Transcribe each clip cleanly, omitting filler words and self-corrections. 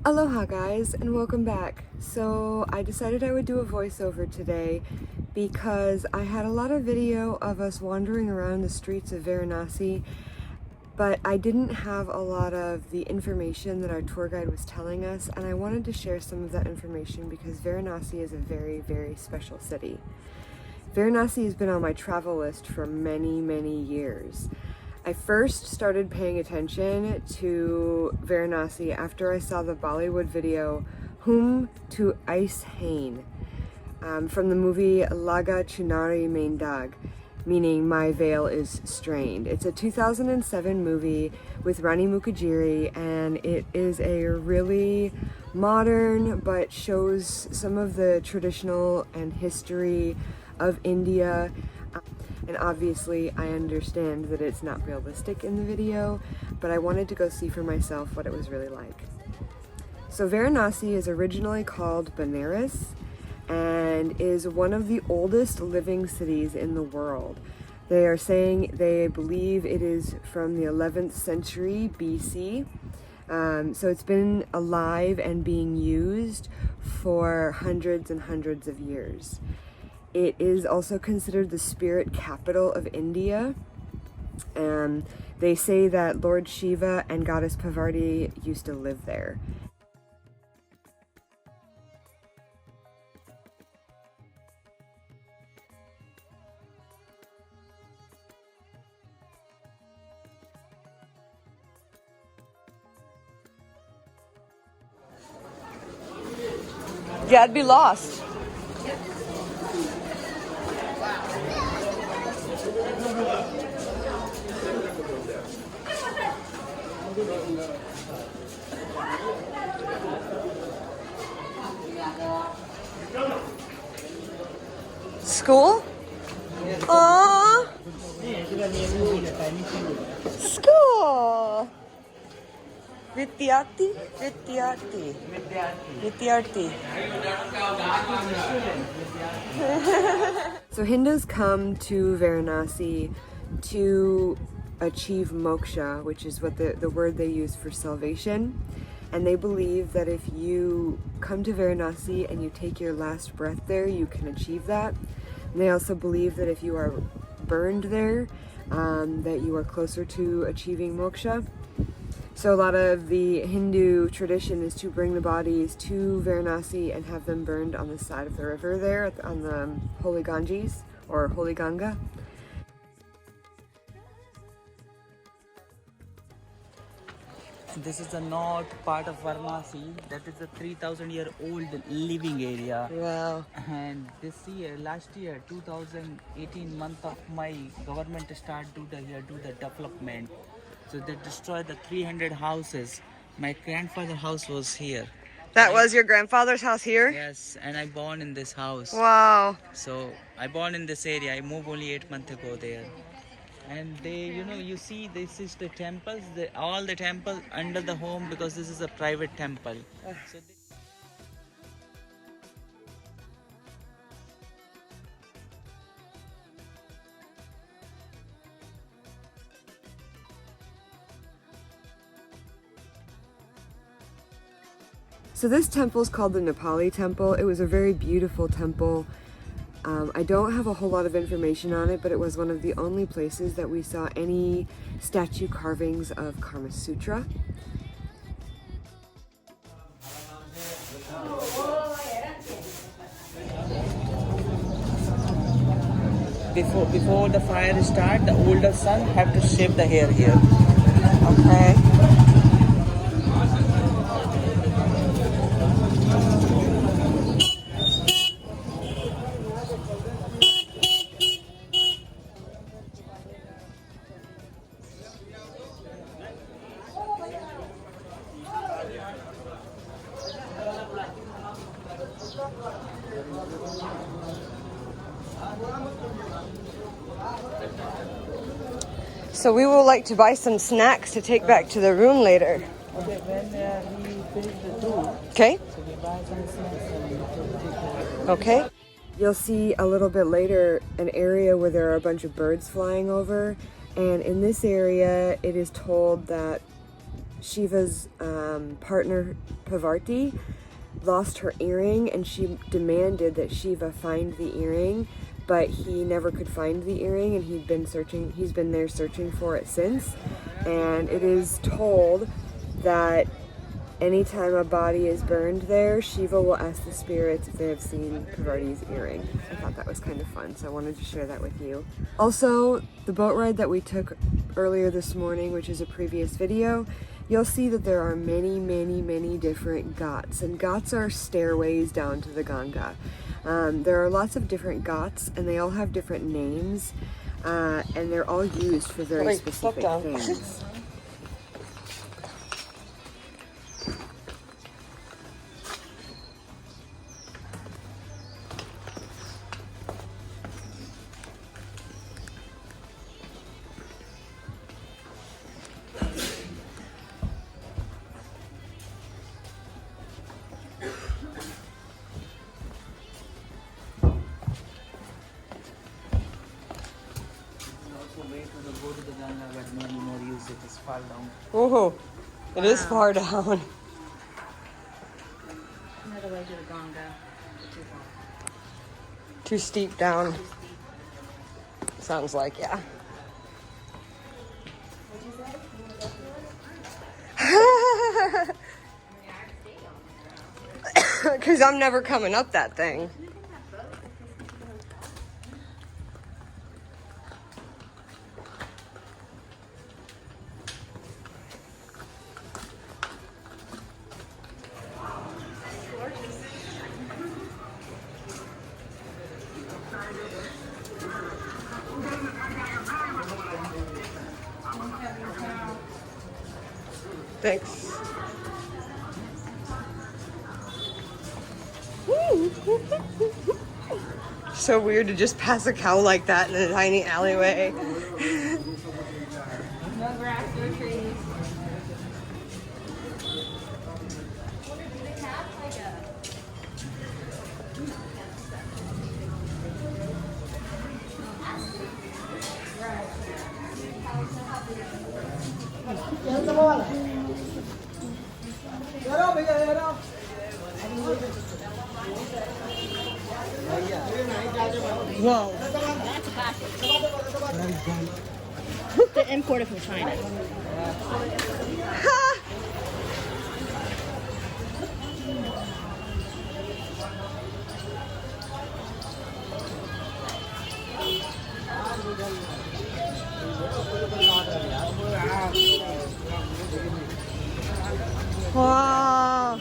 Aloha guys, and welcome back. So I decided I would do a voiceover today because I had a lot of video of us wandering around the streets of Varanasi, but I didn't have a lot of the information that our tour guide was telling us, and I wanted to share some of that information because Varanasi is a very, very special city. Varanasi has been on my travel list for many, many years. I first started paying attention to Varanasi after I saw the Bollywood video Hum to Ice Hain from the movie Laga Chunari Main Dag, meaning My Veil is Strained. It's a 2007 movie with Rani Mukherjee, and it is a really modern but shows some of the traditional and history of India. And obviously I understand that it's not realistic in the video, but I wanted to go see for myself what it was really like. So Varanasi is originally called Benares and is one of the oldest living cities in the world. They are saying they believe it is from the 11th century BC. So it's been alive and being used for hundreds and hundreds of years. It is also considered the spirit capital of India. They say that Lord Shiva and Goddess Parvati used to live there. Yeah, I'd be lost. School? Aww. School. Vidyarthi. So Hindus come to Varanasi to achieve moksha, which is what the word they use for salvation. And they believe that if you come to Varanasi and you take your last breath there, you can achieve that. And they also believe that if you are burned there, that you are closer to achieving moksha. So a lot of the Hindu tradition is to bring the bodies to Varanasi and have them burned on the side of the river there on the Holy Ganges or Holy Ganga. This is the north part of Varanasi. That is a 3,000-year-old living area. Wow. And last year, 2018 month of May, government start do the development. So they destroyed the 300 houses. My grandfather's house was here. That was your grandfather's house here? Yes, and I born in this house. Wow. So I born in this area. I moved only 8 months ago there. And they, you see, this is the temples, all the temples under the home, because this is a private temple. So this temple is called the Nepali temple. It was a very beautiful temple. I don't have a whole lot of information on it, but it was one of the only places that we saw any statue carvings of Kama Sutra. Before the fire start, the older son have to shave the hair here. Okay. So we will like to buy some snacks to take back to the room later. Okay, when we finish the tour, Okay? so we buy some snacks and Okay. You'll see a little bit later an area where there are a bunch of birds flying over, and in this area it is told that Shiva's partner Pavarti lost her earring, and she demanded that Shiva find the earring, but he never could find the earring, and he's been there searching for it since. And it is told that anytime a body is burned there, Shiva will ask the spirits if they have seen Pavarti's earring. I thought that was kind of fun, so I wanted to share that with you. Also, the boat ride that we took earlier this morning, which is a previous video, you'll see that there are many different ghats, and ghats are stairways down to the Ganga. There are lots of different ghats, and they all have different names, and they're all used for very specific things. Go to the Ganga, but no more use it. It's far down. Oh, it is far down. Another way to the Ganga. Too far. Too steep down. Sounds like, yeah. Because I'm never coming up that thing. Thanks. So weird to just pass a cow like that in a tiny alleyway. No grass, no trees. Whoa. That's classic. They're imported from China. Wow.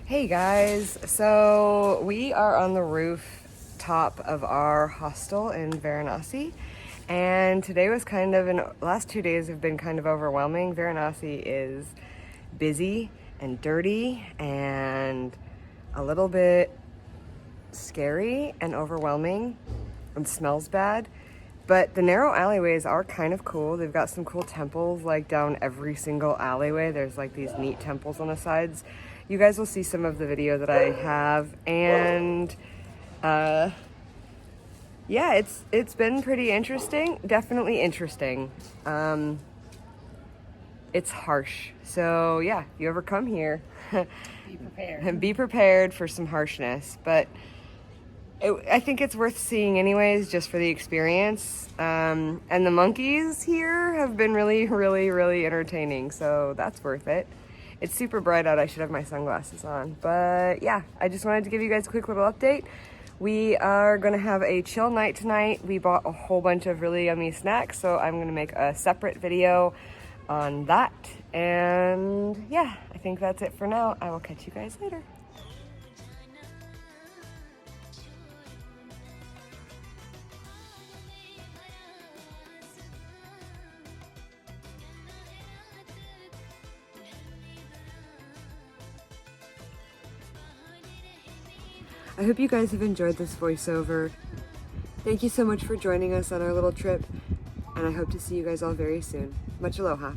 Hey guys, so we are on the rooftop of our hostel in Varanasi, and today was last 2 days have been kind of overwhelming. Varanasi is busy and dirty and a little bit scary and overwhelming and smells bad, but the narrow alleyways are kind of cool. They've got some cool temples like down every single alleyway. There's like these neat temples on the sides. You guys will see some of the video that I have, and yeah, it's been pretty interesting. Definitely interesting. it's harsh. So yeah, if you ever come here, Be prepared. and be prepared for some harshness. But I think it's worth seeing anyways, just for the experience. And the monkeys here have been really, really, really entertaining, so that's worth it. It's super bright out. I should have my sunglasses on. But yeah, I just wanted to give you guys a quick little update. We are gonna have a chill night tonight. We bought a whole bunch of really yummy snacks, so I'm gonna make a separate video on that. And yeah, I think that's it for now. I will catch you guys later. I hope you guys have enjoyed this voiceover. Thank you so much for joining us on our little trip, and I hope to see you guys all very soon. Much aloha.